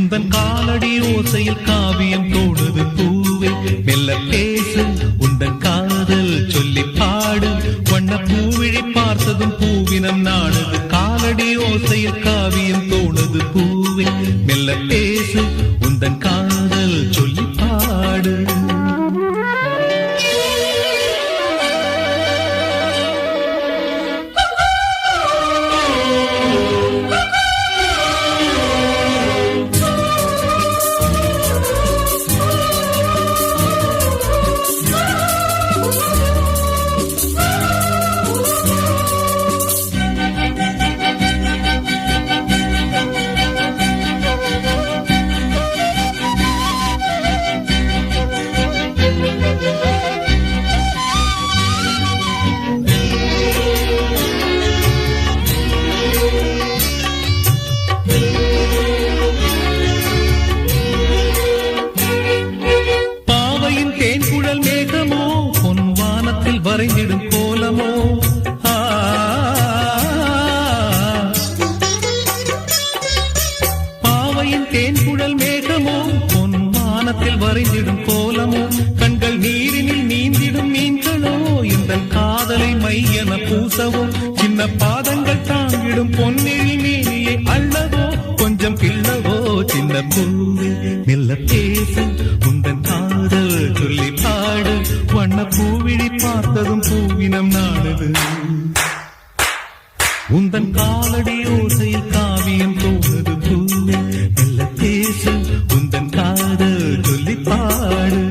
உந்தன் காலடி ஓசையில் காவியம் தோடுது பூவே மெல்ல பேசு உந்தன் காதல் சொல்லி பாடு வண்ண பூவிழி பார்த்ததும் பூவினம் நாடுது காலடி ஓசையில் காவியம் தோடுது பூவே மெல்ல பேசு உந்தன் காதல் சொல்லி பாடு. வரைந்திடும் கோலமோ பாவையின் தேன்குழல் மேகமோ பொன் வானத்தில் வரைந்திடும் கோலமோ கண்கள் நீரினில் நீந்திடும் மீன்களோ இந்த காதலை மையென பூசவோ சின்ன பாதங்கள் தாங்கிடும் பொன்னிழி மேனியை அள்ளவோ கொஞ்சம் கிள்ளவோ சின்ன பூவே மெல்ல பேசு உந்தன் காதல் சொல்லி பாடு வண்ண பூவிழி பார்த்ததும் பூவினம் நாடுது உந்தன் காலடி ஓசையில் காவியம் தோணுது பூவே மெல்ல பேசு உந்தன் காதல் சொல்லி பாடு.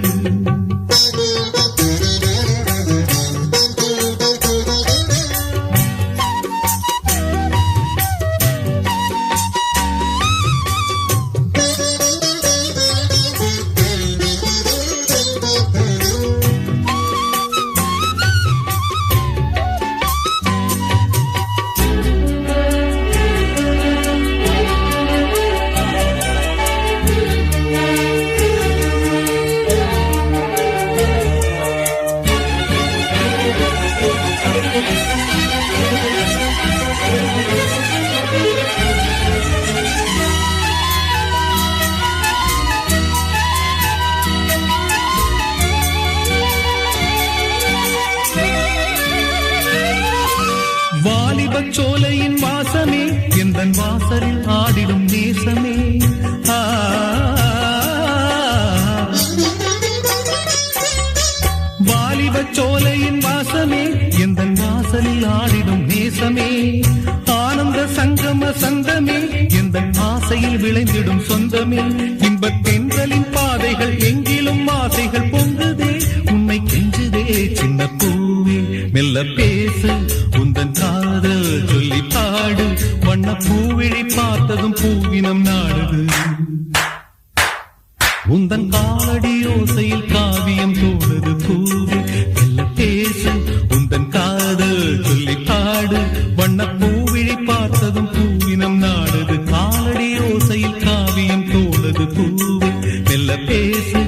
வாலிபச் சோலையின் வாசமே எந்தன் வாசலில் ஆடிடும் நேசமே வாலிபச் சோலையின் வாசமே எந்தன் வாசலில் ஆடிடும் நேசமே ஆனந்த சங்கம சந்தமே எந்தன் ஆசையில் விளைந்திடும் சொந்தமே இன்பத் தென்றலின் பாதைகள் எங்கிலும் ஆசைகள் பொங்குதே உன்னை கெஞ்சுதே சின்ன பூவே மெல்ல பேசு உந்தன் காதல் சொல்லி பாடு வண்ண பூவிழி பார்த்ததும் பூவினம் நாடுது உந்தன் காலடி ஓசையில் காவியம் தோடுது பூவே மெல்ல பேசு உந்தன் காதல் சொல்லி பாடு வண்ண பூவிழி பார்த்ததும் பூவினம் நாடுது காலடி ஓசையில் காவியம் தோடுது பூவே மெல்ல பேசு